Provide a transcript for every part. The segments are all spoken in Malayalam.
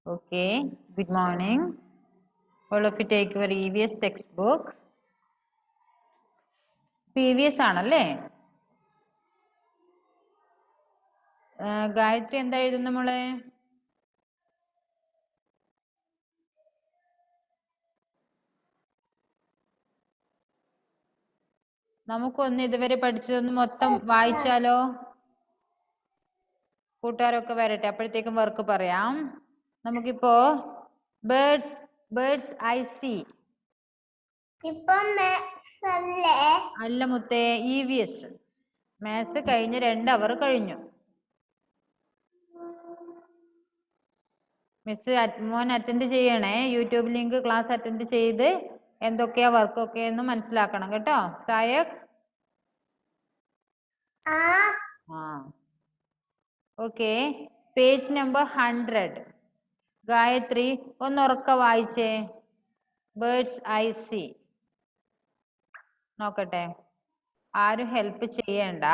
Okay, good morning. All of you take your EVS textbook. PVS ആണല്ലേ? ഗായത്രി എന്താ എഴുതുന്ന മോളെ? നമുക്കൊന്ന് ഇതുവരെ പഠിച്ചതൊന്ന് മൊത്തം വായിച്ചാലോ? കൂട്ടുകാരൊക്കെ വരട്ടെ, അപ്പോഴത്തേക്കും വർക്ക് പറയാം. നമുക്കിപ്പോ ബേർഡ്സ് ഐ സി അല്ല മുത്തേ, EVS മാത്സ് കഴിഞ്ഞ് 2 അവർ കഴിഞ്ഞു. മിസ് മോൻ അറ്റൻഡ് ചെയ്യണേ. യൂട്യൂബ് ലിങ്ക് ക്ലാസ് അറ്റൻഡ് ചെയ്ത് എന്തൊക്കെയാ വർക്കൊക്കെ എന്ന് മനസ്സിലാക്കണം കേട്ടോ. Sayak okay. Page number 100. Gayathri ഒന്ന് ഉറക്ക വായിച്ചേ. ബേർഡ്സ് ഐ സി നോക്കട്ടെ. ആരും ഹെൽപ്പ് ചെയ്യണ്ട.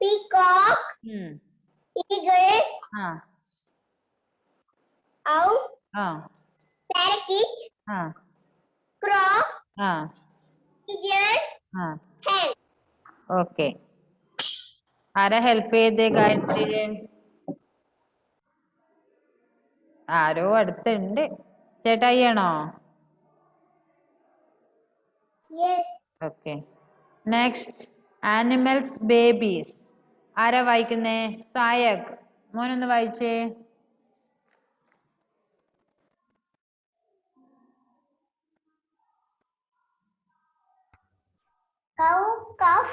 Peacock, eagle, owl, parakeet, crow, pigeon, hen. Okay. ആരാ ഹെൽപ്പ് ചെയ്തേ ഗായത്രി? ആരോ അടുത്തുണ്ട്. ചേട്ടായിയാണോ? Yes. Okay. Next animals babies. ആരാ വായിക്കുന്നേ? സായക് മോനൊന്ന് വായിച്ചേ. Cow, calf,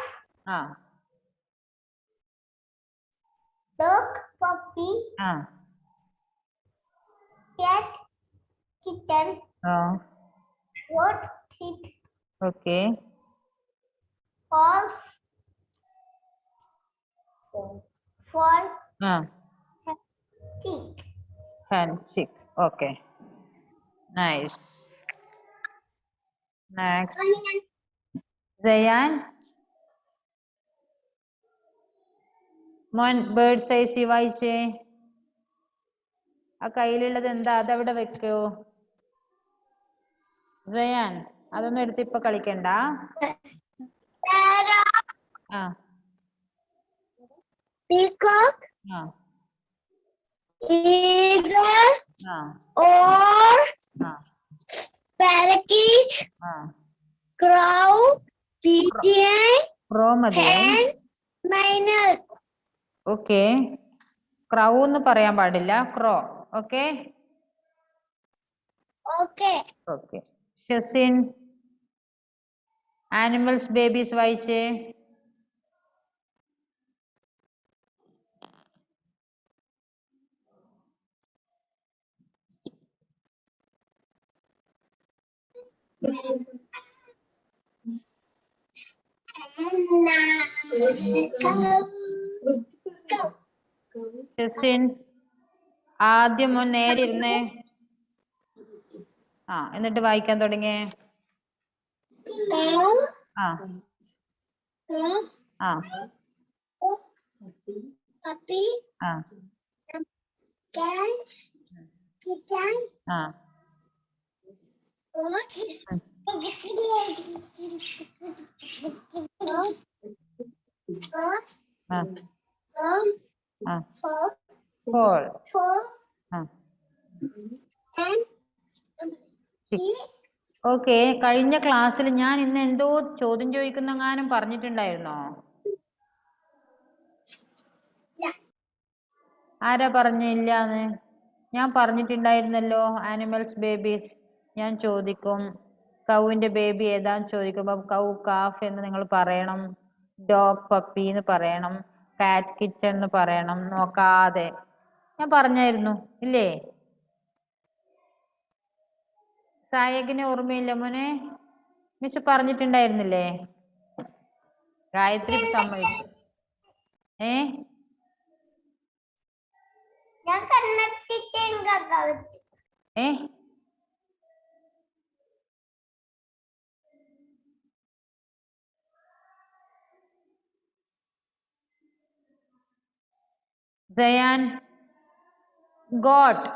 dog, puppy, cat, kitten, goat, sheep, okay. horse, fowl, chick. Hen, chick. Okay. Nice. Next. Zayan. മോൻ ബേർഡ് സൈസ് വായിച്ചേ. ആ കയ്യിലുള്ളത് എന്താ? അതവിടെ വെക്കോ റയാൻ? അതൊന്നും എടുത്ത് ഇപ്പൊ കളിക്കണ്ട. Peacock, eagle, or parakeet, crow, pigeon, hen, minor. Okay. Crow എന്ന് പറയാൻ പാടില്ല, crow. Okay. Okay. Okay. Shazin animals babies വായിച്ചേ. ഷസിൻ ആദ്യം മോൻ നേരെ ഇരുന്നേ. എന്നിട്ട് വായിക്കാൻ തുടങ്ങിയേ. Puppy, cat, kitten, goat, Four. Okay. കഴിഞ്ഞ ക്ലാസ്സിൽ ഞാൻ ഇന്ന് എന്തോ ചോദ്യം ചോദിക്കുന്നെങ്ങാനും പറഞ്ഞിട്ടുണ്ടായിരുന്നോ? ആരാ പറഞ്ഞില്ലാന്ന്? ഞാൻ പറഞ്ഞിട്ടുണ്ടായിരുന്നല്ലോ. ആനിമൽസ് ബേബീസ് ഞാൻ ചോദിക്കും. കൗവിന്റെ ബേബി ഏതാന്ന് ചോദിക്കുമ്പോ കൗ, കാഫ് എന്ന് നിങ്ങൾ പറയണം. ഡോഗ്, പപ്പി എന്ന് പറയണം. കാറ്റ്, കിച്ചൺ എന്ന് പറയണം. നോക്കാതെ ഞാൻ പറഞ്ഞായിരുന്നു ഇല്ലേ? സായകിന് ഓർമ്മയില്ല മോനെ? മിസ് പറഞ്ഞിട്ടുണ്ടായിരുന്നില്ലേ? ഗായത്രി സമ്മതിച്ചു. Cyan got.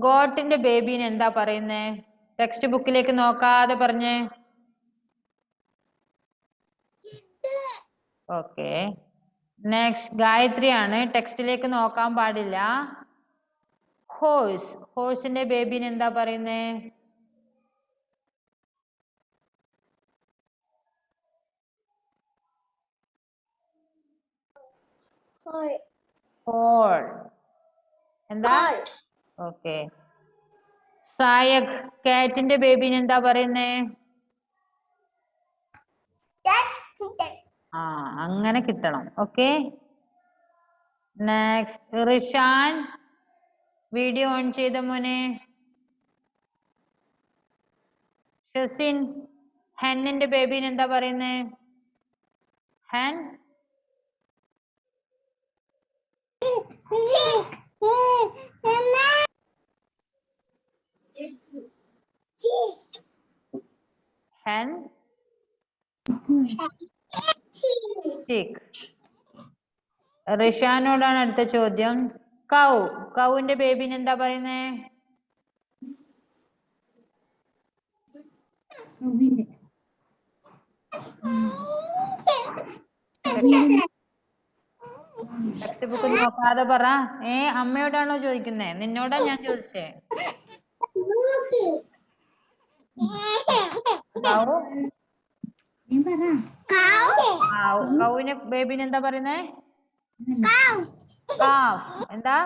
ഗോട്ടിന്റെ ബേബീനെ എന്താ പറയുന്നേ? ടെക്സ്റ്റ് ബുക്കിലേക്ക് നോക്കാതെ പറഞ്ഞേ. ഓക്കെ. നെക്സ്റ്റ് ഗായത്രി ആണ്. ടെക്സ്റ്റിലേക്ക് നോക്കാൻ പാടില്ല. ഹോഴ്സ്. ഹോഴ്സിന്റെ ബേബീനെ എന്താ പറയുന്നേ? ഹോൾ. എന്താ? ഓക്കെ. സായക്. കാറ്റിന്റെ ബേബീനെ എന്താ പറയുന്നേ? ആ അങ്ങനെ കിട്ടണം. Okay. Next Rishan. Video on ചെയ്ത മോനെ. ഷസിൻ. ഹെന്നിന്റെ ബേബീനെ എന്താ പറയുന്നേ? ഹെൻ. ഹെൻ. ചിക്ക്. റിഷാനോടാണ് അടുത്ത ചോദ്യം. കൗ. കൗവിന്റെ ബേബീനെ എന്താ പറയുന്നേ? ടെക്സ്റ്റ് ബുക്ക് നോക്കാതെ പറ. അമ്മയോടാണോ ചോദിക്കുന്നേ? നിന്നോടാ ഞാൻ ചോദിച്ചേ. കൗവിന്റെ ബേബീനെ എന്താ പറയുന്നേ? കാഫ്. എന്താ?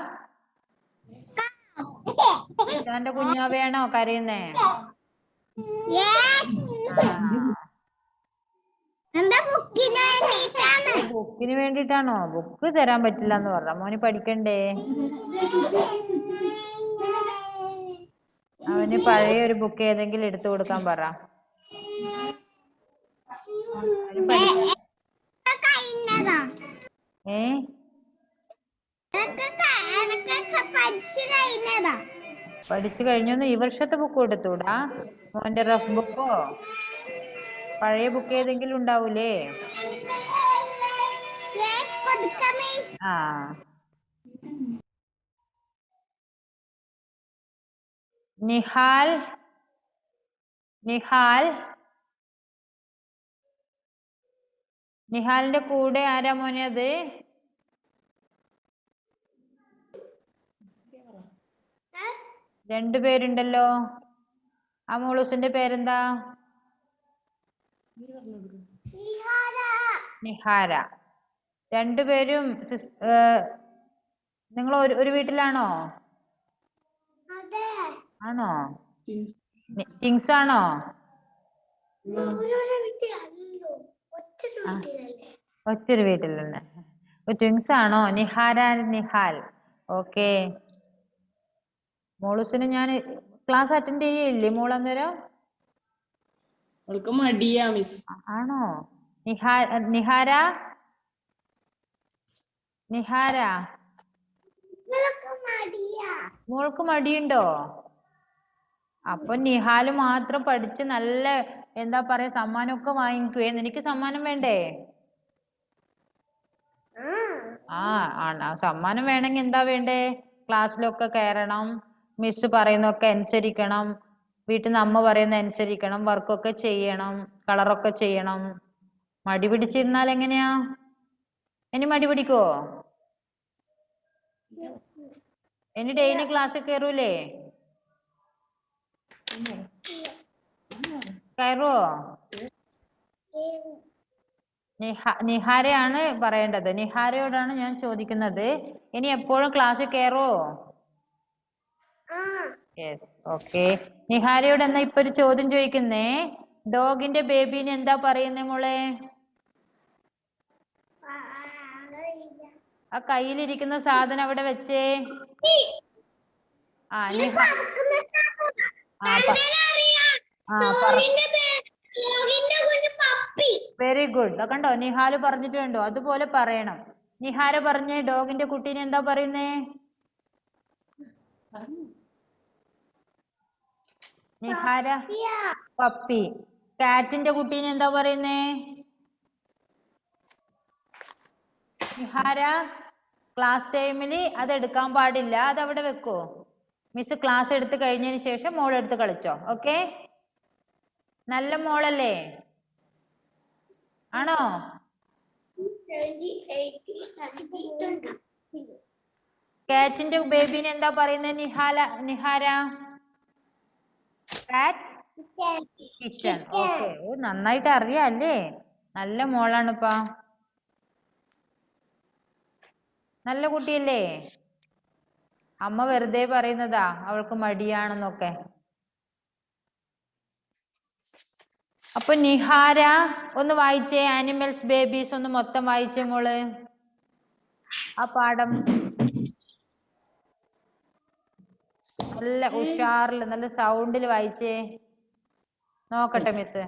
ഇതാന്റെ കുഞ്ഞാവയാണോ കരയുന്നേ? ബുക്കിന് വേണ്ടിട്ടാണോ? ബുക്ക് തരാൻ പറ്റില്ല എന്ന് പറഞ്ഞ മോന് പഠിക്കണ്ടേ? അവന് പഴയ ഒരു ബുക്ക് ഏതെങ്കിലും എടുത്തു കൊടുക്കാൻ പറ. പഠിച്ചു കഴിഞ്ഞൊന്ന് ഈ വർഷത്തെ ബുക്ക് കൊടുത്തൂടാ? മോന്റെ റഫ് ബുക്കോ പഴയ ബുക്ക് ഏതെങ്കിലും ഉണ്ടാവൂലേ? ആ നിഹാൽ. നിഹാലിന്റെ കൂടെ ആരാ മോനെ അത്? രണ്ടുപേരുണ്ടല്ലോ. ആ മോളൂസിന്റെ പേരെന്താ? നിഹാര. രണ്ടുപേരും നിങ്ങൾ ഒരു വീട്ടിലാണോ? ആണോ? ടിങ്സ് ആണോ? ഒറ്റൊരു വീട്ടിലല്ലേ? ട്വിൻസ് ആണോ? നിഹാര നിഹാൽ. ഓക്കെ. മോളൂസിന് ഞാൻ ക്ലാസ് അറ്റൻഡ് ചെയ്യില്ലേ മോൾ അന്നേരം? ആണോ? നിഹാര മോൾക്ക് മടിയുണ്ടോ? അപ്പൊ നിഹാല് മാത്രം പഠിച്ച് നല്ല എന്താ പറയാ സമ്മാനമൊക്കെ വാങ്ങിക്കുവേ. നിനക്ക് സമ്മാനം വേണ്ടേ? സമ്മാനം വേണമെങ്കിൽ എന്താ വേണ്ടേ? ക്ലാസ്സിലൊക്കെ കയറണം, മിസ് പറയുന്നൊക്കെ അനുസരിക്കണം, വീട്ടിൽ നിന്ന് അമ്മ പറയുന്ന അനുസരിക്കണം, വർക്കൊക്കെ ചെയ്യണം, കളറൊക്കെ ചെയ്യണം. മടി പിടിച്ചിരുന്നാൽ എങ്ങനെയാ? ഇനി മടി പിടിക്കോ? ഇനി ഡെയിലി ക്ലാസ്സിൽ കയറൂലേ? കയറുവോ? നിഹാരയാണ് പറയേണ്ടത്. നിഹാരയോടാണ് ഞാൻ ചോദിക്കുന്നത്. ഇനി എപ്പോഴും ക്ലാസ്സിൽ കയറുവോ? യെസ്. ഓക്കെ. നിഹാരയോട് എന്നാ ഇപ്പൊ ഒരു ചോദ്യം ചോദിക്കുന്നേ. ഡോഗിന്റെ ബേബീനെ എന്താ പറയുന്നേ മോളെ? ആ കയ്യിലിരിക്കുന്ന സാധനം അവിടെ വെച്ചേ. Very good. കണ്ടോ നിഹാല് പറഞ്ഞിട്ടുണ്ടോ? അതുപോലെ പറയണം. നിഹാര പറഞ്ഞേ ഡോഗിന്റെ കുട്ടീനെ എന്താ പറയുന്നേ? നിഹാര പപ്പി. കാറ്റിന്റെ കുട്ടീനെ എന്താ പറയുന്നേ? നിഹാര ക്ലാസ് ടൈമിൽ അത് എടുക്കാൻ പാടില്ല. അത് അവിടെ വെക്കോ. മിസ് ക്ലാസ് എടുത്ത് കഴിഞ്ഞതിന് ശേഷം മോൾ എടുത്ത് കളിച്ചോ. ഓക്കെ, നല്ല മോളല്ലേ? ആണോ? കാറ്റിന്റെ ബേബിനെ എന്താ പറയുന്നത് നിഹാര? കാറ്റ് കിച്ചൺ. ഓക്കെ, ഓ നന്നായിട്ട് അറിയാല്ലേ. നല്ല മോളാണിപ്പാ, നല്ല കുട്ടിയല്ലേ? അമ്മ വെറുതെ പറയുന്നതാ അവൾക്ക് മടിയാണെന്നൊക്കെ. അപ്പൊ നിഹാര ഒന്ന് വായിച്ചേ, ആനിമൽസ് ബേബീസ് ഒന്ന് മൊത്തം വായിച്ചേ മോള്, ആ പാഠം. നല്ല ഉഷാറില് നല്ല സൗണ്ടിൽ വായിച്ചേ, നോക്കട്ടെ മിസ്.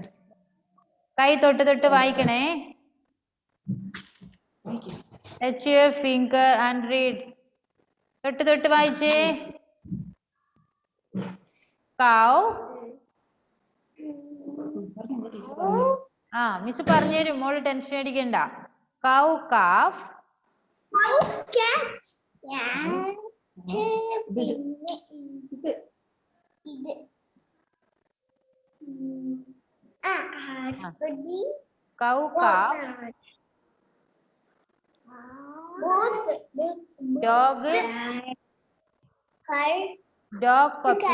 കൈ തൊട്ട് തൊട്ട് വായിക്കണേ. Touch your finger and read. തൊട്ട് തൊട്ട് വായിച്ചേ. cow. ആ മിസ് പറഞ്ഞുതരും, മോള് ടെൻഷൻ അടിക്കണ്ട. cow, calf. cow, calf. dog, dog, puppy.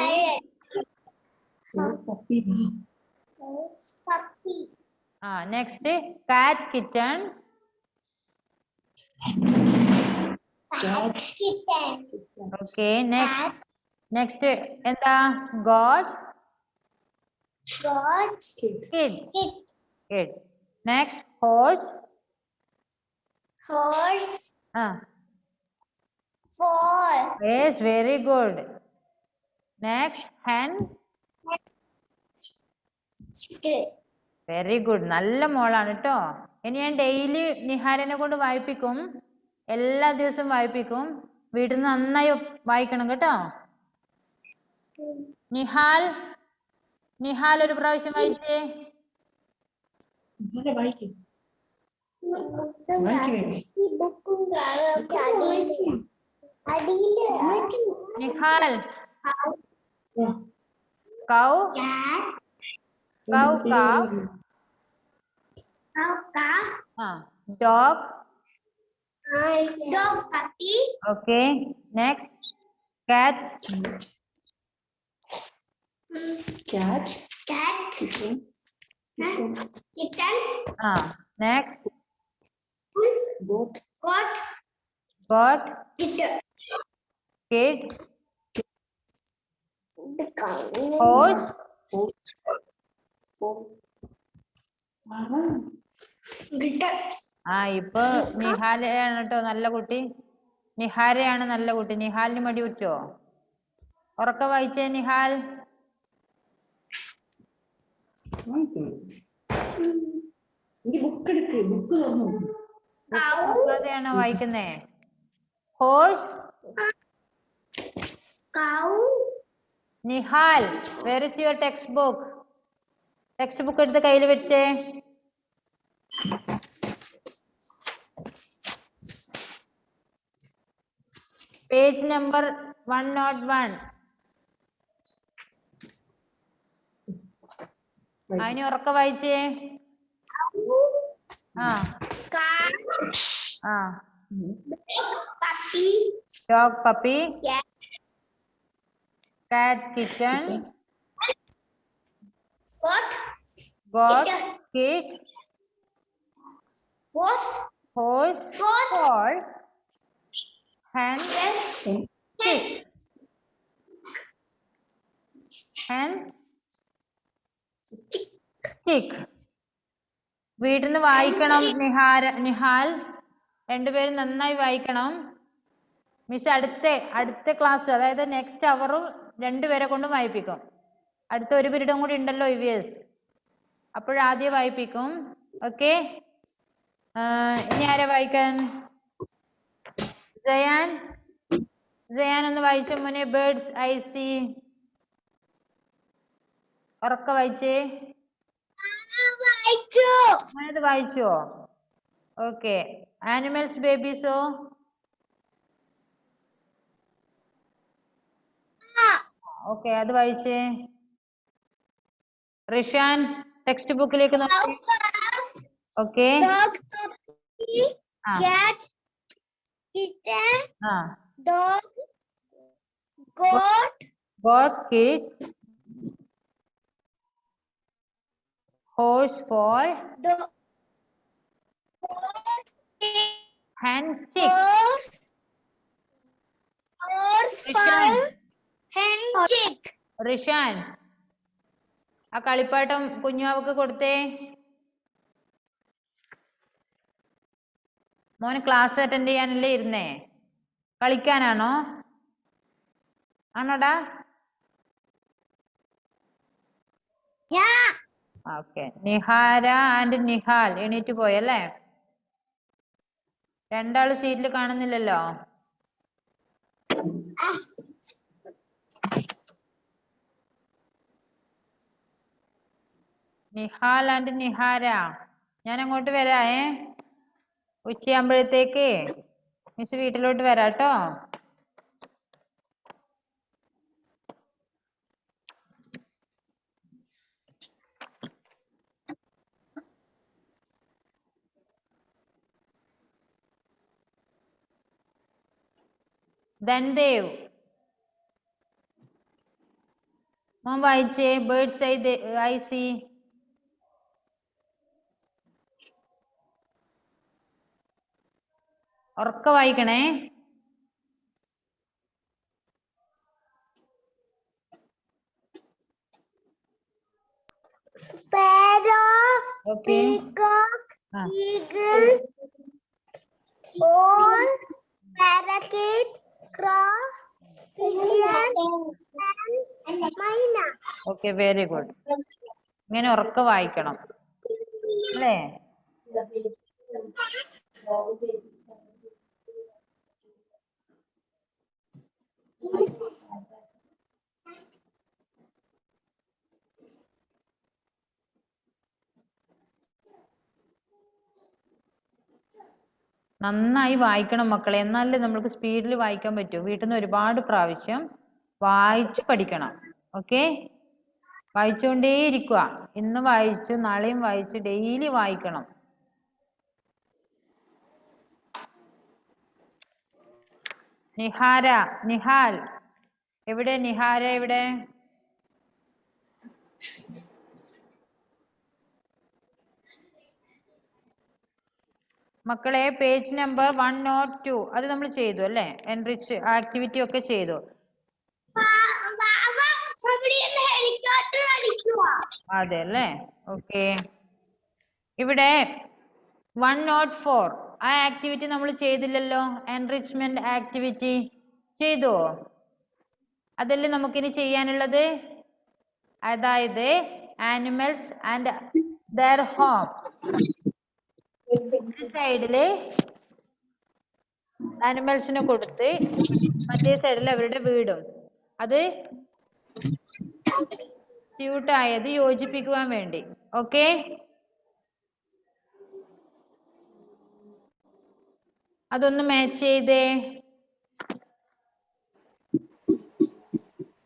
Next, cat, kitten. Okay, next എന്താ? goat, kid. Next, horse. Yes, very good. Next, hen. Very good, നല്ല മോളാണ് കേട്ടോ. ഇനി ഞാൻ ഡെയിലി നിഹാരനെ കൊണ്ട് വായിപ്പിക്കും, എല്ലാ ദിവസവും വായിപ്പിക്കും. വീട്ടിൽ നിന്ന് നന്നായി വായിക്കണം കേട്ടോ. നിഹാൽ ഒരു പ്രാവശ്യം വായിച്ചേ. Nihal. cow, calf. Dog, puppy. Okay, next, cat. Kitten. Next, goat. Kid. Horse. ഇപ്പൊ നിഹാലയാണ് കേട്ടോ നല്ല കുട്ടി. നിഹാരയാണ് നല്ല കുട്ടി. നിഹാലിന് മടി വെച്ചോ? ഉറക്കെ വായിച്ചേ നിഹാൽ. ാണോ വായിക്കുന്നേ? Horse. Nihal, where is your text book? Text book എടുത്ത് കയ്യിൽ വെച്ചേ. Page number 101. അതിന് ഉറക്കെ വായിച്ചേ. dog, puppy. cat, kitten. goat, kid. horse, ball. hen, chick. chick. വീട്ടിൽ നിന്ന് വായിക്കണം നിഹാൽ, രണ്ടുപേരും നന്നായി വായിക്കണം. മിസ് അടുത്ത ക്ലാസ്, അതായത് നെക്സ്റ്റ് അവറും രണ്ടുപേരെ കൊണ്ട് വായിപ്പിക്കും. അടുത്ത ഒരു പീരീഡും കൂടി ഉണ്ടല്ലോ EVS, അപ്പോഴാദ്യം വായിപ്പിക്കും. ഓക്കെ, ഇനി ആരെ വായിക്കാൻ? ജയാൻ ഒന്ന് വായിച്ചോ മോനെ. Birds I see. ഉറക്കെ വായിച്ചേ. മോനത് വായിച്ചോ? ഓക്കെ. ആനിമൽസ് ബേബീസോ? ഓക്കെ, അത് വായിച്ചേ. റിഷാൻ ടെക്സ്റ്റ് ബുക്കിലേക്ക് നോക്കി. Okay. Dog, puppy, cat, kitten, dog, goat, goat, kid, horse for dog, hen, chick. horse Rishan. for hen, chick. Rishan ആ കളിപ്പാട്ടം കുഞ്ഞാവക്ക് കൊടുത്തേ. മോന് ക്ലാസ് അറ്റൻഡ് ചെയ്യാനല്ലേ ഇരുന്നേ, കളിക്കാനാണോ? ആണോടാ? ഓക്കെ. നിഹാര ആൻഡ് നിഹാൽ എണീറ്റ് പോയല്ലേ? രണ്ടാള് സീറ്റിൽ കാണുന്നില്ലല്ലോ. നിഹാൽ ആൻഡ് നിഹാര, ഞാൻ അങ്ങോട്ട് വരാമേ. ഉച്ചയാകുമ്പോഴത്തേക്ക് മിസ് വീട്ടിലോട്ട് വരാട്ടോ. ധൻദേവ് മോൻ വായിച്ചേ. Birds I see. ഉറക്കെ വായിക്കണേ. Parrot, Okay. peacock, eagle, owl, parakeet, crow, pigeon, and myna. Okay, very good. ഇങ്ങനെ ഉറക്കെ വായിക്കണം അല്ലേ? നന്നായി വായിക്കണം മക്കളെ, എന്നാലേ നമ്മൾക്ക് സ്പീഡിൽ വായിക്കാൻ പറ്റൂ. വീട്ടിൽ നിന്ന് ഒരുപാട് പ്രാവശ്യം വായിച്ച് പഠിക്കണം. ഓക്കെ, വായിച്ചുകൊണ്ടേയിരിക്കുക. ഇന്ന് വായിച്ചു, നാളെയും വായിച്ചു, ഡെയിലി വായിക്കണം. നിഹാര, നിഹാൽ എവിടെ? നിഹാര എവിടെ? മക്കളെ പേജ് നമ്പർ 102 അത് നമ്മൾ ചെയ്തു അല്ലേ? എൻറിച്ച് ആക്ടിവിറ്റി ഒക്കെ ചെയ്തു. അതെ അല്ലേ? ഓക്കെ. ഇവിടെ 104 ആ ആക്ടിവിറ്റി നമ്മൾ ചെയ്തില്ലല്ലോ. എൻറിച്ച്മെന്റ് ആക്ടിവിറ്റി ചെയ്തോ? അതല്ലേ നമുക്കിനി ചെയ്യാനുള്ളത്. അതായത് ആനിമൽസ് ആൻഡ് ദെയർ ഹോം. സൈഡില് ആനിമൽസിനെ കൊടുത്ത് മറ്റേ സൈഡിൽ അവരുടെ വീടും. അത് സ്യൂട്ടായത് യോജിപ്പിക്കുവാൻ വേണ്ടി. ഓക്കെ, അതൊന്ന് മാച്ച് ചെയ്തേ.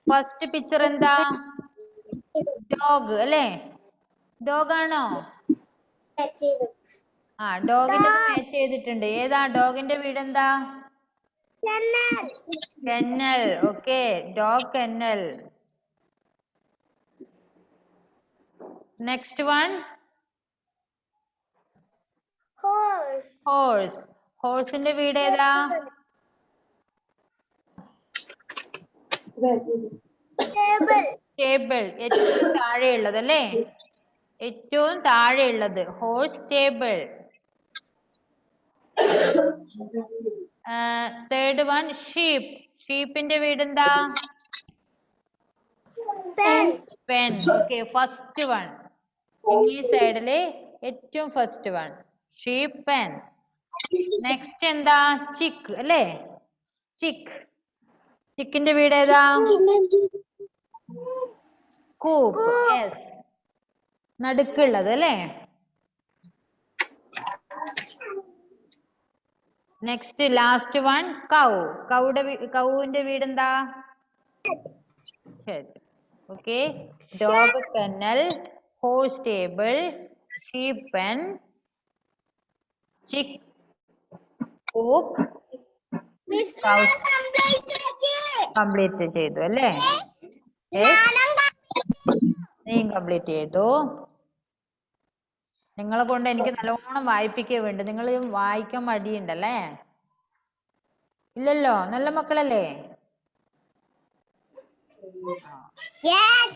ഫസ്റ്റ് പിക്ചർ എന്താ? ഡോഗ് അല്ലേ? ഡോഗ് ആണോ? ആ, ഡോഗിന്റെ മാച്ച് ചെയ്തിട്ടുണ്ട്. ഏതാ ഡോഗിന്റെ വീട്? എന്താ? Kennel. Okay, dog kennel. Next one horse. ഹോഴ്സിന്റെ വീട് ഏതാ? സ്റ്റേബിൾ. ഏറ്റവും താഴെയുള്ളത് അല്ലേ? ഏറ്റവും താഴെയുള്ളത് horse stable. Third one sheep. ഷീപ്പിന്റെ വീട് എന്താ? Pen. Okay, first one English സൈഡില് ഏറ്റവും first one sheep pen. Next എന്താ? ചിക്ക് അല്ലേ? ചിക്ക്. ചിക്കിന്റെ വീട് ഏതാ? കൂപ്പ്. യെസ്, നടുക്കുള്ളത് അല്ലേ? നെക്സ്റ്റ് ലാസ്റ്റ് വൺ കൗ. കൗവിന്റെ വീട് എന്താ? Okay. Dog kennel, horse stable, sheep pen, chick coop, Miss cow complete complete ചെയ്തു അല്ലേ? നീയും കംപ്ലീറ്റ് ചെയ്തു. നിങ്ങളെ കൊണ്ട് എനിക്ക് നല്ലോണം വായിപ്പിക്കുക വേണ്ട. നിങ്ങൾ വായിക്കാൻ മടിയുണ്ടല്ലേ? ഇല്ലല്ലോ, നല്ല മക്കളല്ലേ? Yes.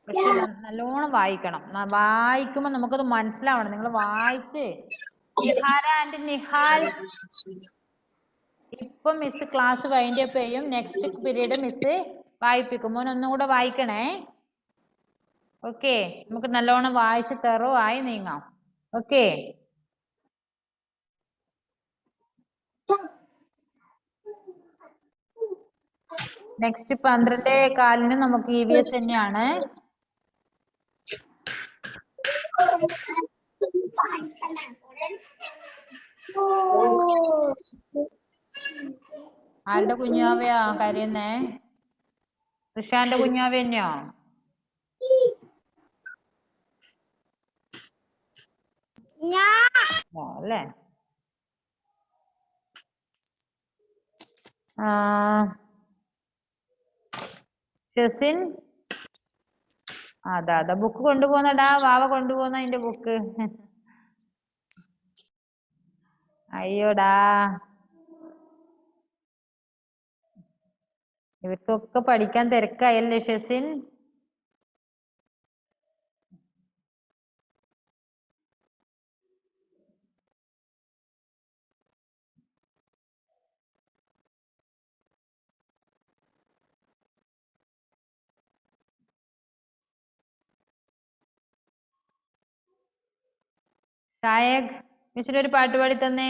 പക്ഷെ നല്ലോണം വായിക്കണം. വായിക്കുമ്പോ നമുക്കത് മനസ്സിലാവണം. നിങ്ങൾ വായിച്ച് നിഹാര ആൻഡ് നിഹാൽ, ഇപ്പൊ മിസ് ക്ലാസ് വൈൻഡപ്പ് ചെയ്യും. നെക്സ്റ്റ് പീരീഡ് മിസ് വായിപ്പിക്കും. മോൻ ഒന്നുകൂടെ വായിക്കണേ. ഓക്കെ, നമുക്ക് നല്ലോണം വായിച്ച് തെറോ ആയി നീങ്ങാം. ഓക്കെ, നെക്സ്റ്റ് 12:15 നമുക്ക് EVS തന്നെയാണ്. ആരുടെ കുഞ്ഞാവയാ കരയുന്നേ? ഋഷാന്റെ കുഞ്ഞാവ തന്നെയോ? അല്ലേ? ഷെസിൻ, അതാ ബുക്ക് കൊണ്ടുപോന്നടാ. വാവ കൊണ്ടുപോന്ന അതിന്റെ ബുക്ക്. അയ്യോടാ, ഇവർക്കൊക്കെ പഠിക്കാൻ തിരക്കായല്ലേ ഷെസിൻ? ഷായക്, മിസ്സിനൊരു പാട്ട് പാടി തന്നേ.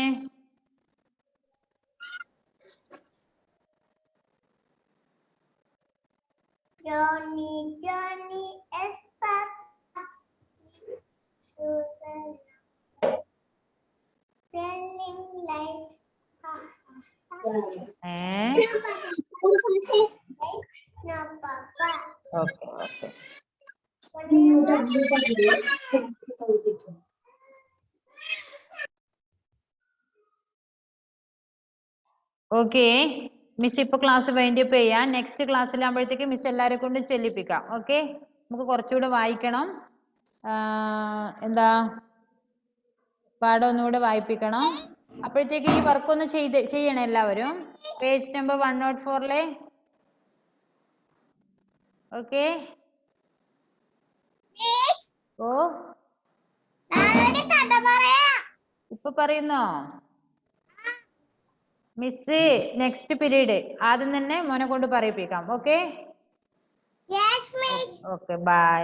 Johnny, Johnny is Papa. Telling lies. No, Papa. Okay okay. Okay, miss ഇപ്പൊ ക്ലാസ് വൈൻഡപ്പ് ചെയ്യാം. നെക്സ്റ്റ് ക്ലാസ്സിലാകുമ്പോഴത്തേക്ക് മിസ് എല്ലാരെ കൊണ്ടും ചെല്ലിപ്പിക്കാം. ഓക്കെ, നമുക്ക് കുറച്ചുകൂടെ വായിക്കണം. എന്താ പാഠം ഒന്നുകൂടെ വായിപ്പിക്കണം. അപ്പോഴത്തേക്ക് ഈ വർക്ക് ഒന്ന് ചെയ്യണം എല്ലാവരും. Page number 104. ഓക്കെ, ഓ ഇപ്പൊ പറയുന്നോ? മിസ് നെക്സ്റ്റ് പീരീഡ് ആദ്യം തന്നെ മോനെ കൊണ്ട് പറയിപ്പിക്കാം. Okay, Yes, miss. Okay, by.